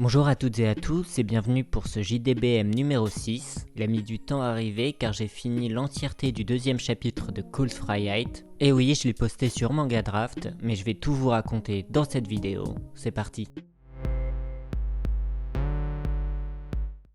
Bonjour à toutes et à tous et bienvenue pour ce JDBM numéro 6. Il a mis du temps à arriver car j'ai fini l'entièreté du deuxième chapitre de Cold Freiheit. Et oui, je l'ai posté sur Manga Draft, mais je vais tout vous raconter dans cette vidéo. C'est parti.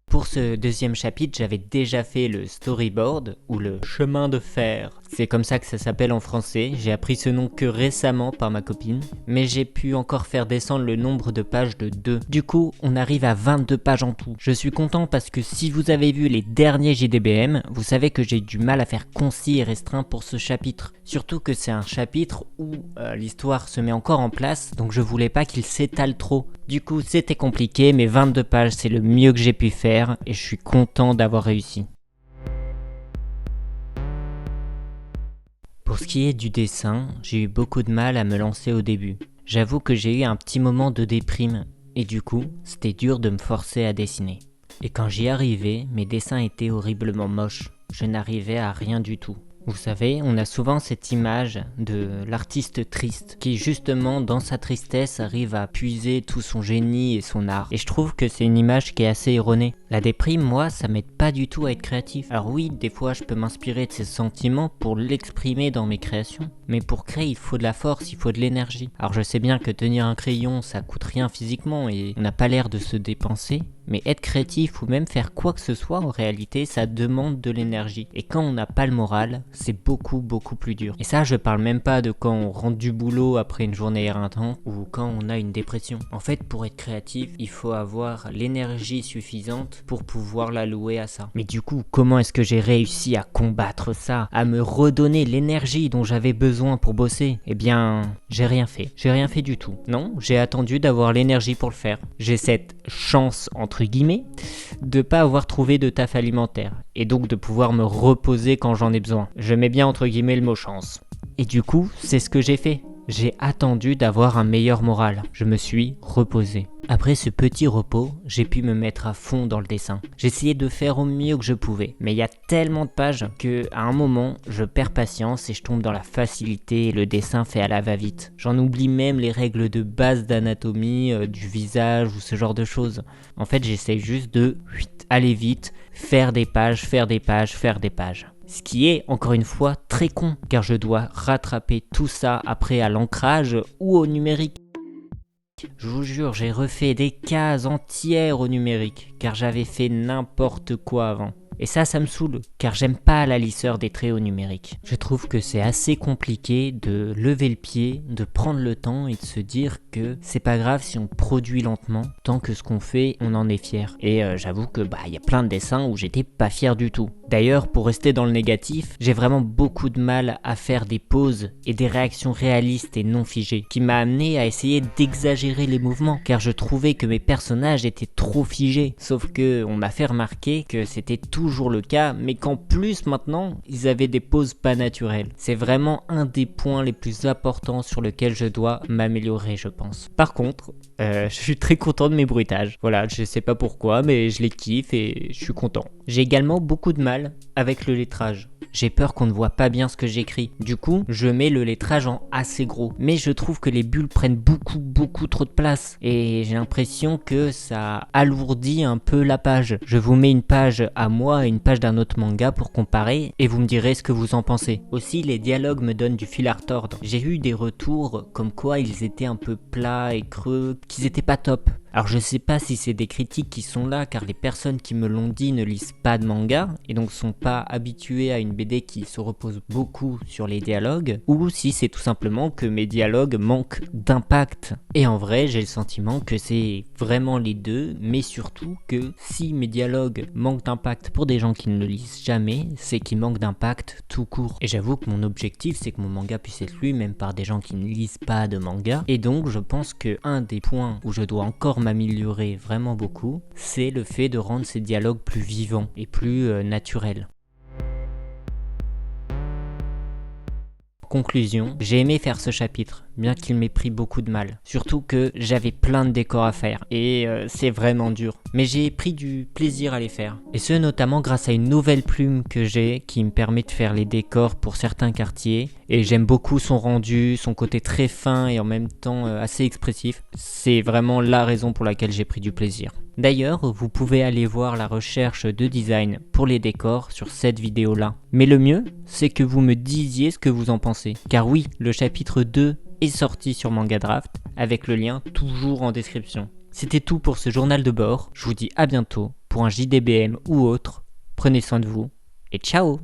Pour ce deuxième chapitre, j'avais déjà fait le storyboard, ou le chemin de fer. C'est comme ça que ça s'appelle en français, j'ai appris ce nom que récemment par ma copine. Mais j'ai pu encore faire descendre le nombre de pages de 2. Du coup, on arrive à 22 pages en tout. Je suis content parce que si vous avez vu les derniers JDBM, vous savez que j'ai du mal à faire concis et restreint pour ce chapitre. Surtout que c'est un chapitre où l'histoire se met encore en place, donc je voulais pas qu'il s'étale trop. Du coup, c'était compliqué, mais 22 pages, c'est le mieux que j'ai pu faire et je suis content d'avoir réussi. Pour ce qui est du dessin, j'ai eu beaucoup de mal à me lancer au début. J'avoue que j'ai eu un petit moment de déprime et du coup, c'était dur de me forcer à dessiner. Et quand j'y arrivais, mes dessins étaient horriblement moches. Je n'arrivais à rien du tout. Vous savez, on a souvent cette image de l'artiste triste qui justement dans sa tristesse arrive à puiser tout son génie et son art. Et je trouve que c'est une image qui est assez erronée. La déprime, moi, ça m'aide pas du tout à être créatif. Alors oui, des fois je peux m'inspirer de ces sentiments pour l'exprimer dans mes créations. Mais pour créer, il faut de la force, il faut de l'énergie. Alors je sais bien que tenir un crayon, ça coûte rien physiquement et on n'a pas l'air de se dépenser. Mais être créatif ou même faire quoi que ce soit, en réalité, ça demande de l'énergie. Et quand on n'a pas le moral, c'est beaucoup plus dur. Et ça, je parle même pas de quand on rentre du boulot après une journée éreintante ou quand on a une dépression. En fait, pour être créatif, il faut avoir l'énergie suffisante pour pouvoir l'allouer à ça. Mais du coup, comment est-ce que j'ai réussi à combattre ça, à me redonner l'énergie dont j'avais besoin pour bosser? Eh bien, j'ai rien fait. J'ai rien fait du tout. Non, j'ai attendu d'avoir l'énergie pour le faire. J'ai cette chance, entre guillemets, de pas avoir trouvé de taf alimentaire et donc de pouvoir me reposer quand j'en ai besoin. Je mets bien entre guillemets le mot chance. Et du coup, c'est ce que j'ai fait. J'ai attendu d'avoir un meilleur moral. Je me suis reposé. Après ce petit repos, j'ai pu me mettre à fond dans le dessin. J'essayais de faire au mieux que je pouvais, mais il y a tellement de pages que à un moment, je perds patience et je tombe dans la facilité et le dessin fait à la va-vite. J'en oublie même les règles de base d'anatomie, du visage ou ce genre de choses. En fait, j'essaye juste de aller vite, faire des pages. Ce qui est, encore une fois, très con, car je dois rattraper tout ça après à l'ancrage ou au numérique. Je vous jure, j'ai refait des cases entières au numérique, car j'avais fait n'importe quoi avant. Et ça me saoule, car j'aime pas la lisseur des traits au numérique. Je trouve que c'est assez compliqué de lever le pied, de prendre le temps et de se dire que c'est pas grave si on produit lentement, tant que ce qu'on fait, on en est fier. Et j'avoue que y a plein de dessins où j'étais pas fier du tout. D'ailleurs, pour rester dans le négatif, j'ai vraiment beaucoup de mal à faire des pauses et des réactions réalistes et non figées, qui m'a amené à essayer d'exagérer les mouvements, car je trouvais que mes personnages étaient trop figés. Sauf que on m'a fait remarquer que c'était toujours le cas, mais qu'en plus maintenant, ils avaient des pauses pas naturelles. C'est vraiment un des points les plus importants sur lequel je dois m'améliorer, je pense. Par contre, je suis très content de mes bruitages. Voilà, je sais pas pourquoi, mais je les kiffe et je suis content. J'ai également beaucoup de mal avec le lettrage. J'ai peur qu'on ne voit pas bien ce que j'écris. Du coup, je mets le lettrage en assez gros. Mais je trouve que les bulles prennent beaucoup trop de place. Et j'ai l'impression que ça alourdit un peu la page. Je vous mets une page à moi et une page d'un autre manga pour comparer et vous me direz ce que vous en pensez. Aussi, les dialogues me donnent du fil à retordre. J'ai eu des retours comme quoi ils étaient un peu plats et creux, qu'ils étaient pas top. Alors je sais pas si c'est des critiques qui sont là car les personnes qui me l'ont dit ne lisent pas de manga et donc sont pas habituées à une BD qui se repose beaucoup sur les dialogues, ou si c'est tout simplement que mes dialogues manquent d'impact. Et en vrai, j'ai le sentiment que c'est vraiment les deux, mais surtout que si mes dialogues manquent d'impact pour des gens qui ne le lisent jamais, c'est qu'ils manquent d'impact tout court. Et j'avoue que mon objectif, c'est que mon manga puisse être lu même par des gens qui ne lisent pas de manga. Et donc je pense que un des points où je dois encore m'améliorer vraiment beaucoup, c'est le fait de rendre ces dialogues plus vivants et plus naturels. Conclusion, j'ai aimé faire ce chapitre, bien qu'il m'ait pris beaucoup de mal. Surtout que j'avais plein de décors à faire, et c'est vraiment dur. mais j'ai pris du plaisir à les faire. Et ce notamment grâce à une nouvelle plume que j'ai qui me permet de faire les décors pour certains quartiers. Et j'aime beaucoup son rendu, son côté très fin et en même temps assez expressif. C'est vraiment la raison pour laquelle j'ai pris du plaisir. D'ailleurs, vous pouvez aller voir la recherche de design pour les décors sur cette vidéo-là. Mais le mieux, c'est que vous me disiez ce que vous en pensez. Car oui, le chapitre 2 est sorti sur Mangadraft, avec le lien toujours en description. C'était tout pour ce journal de bord. Je vous dis à bientôt pour un JDBM ou autre. Prenez soin de vous et ciao!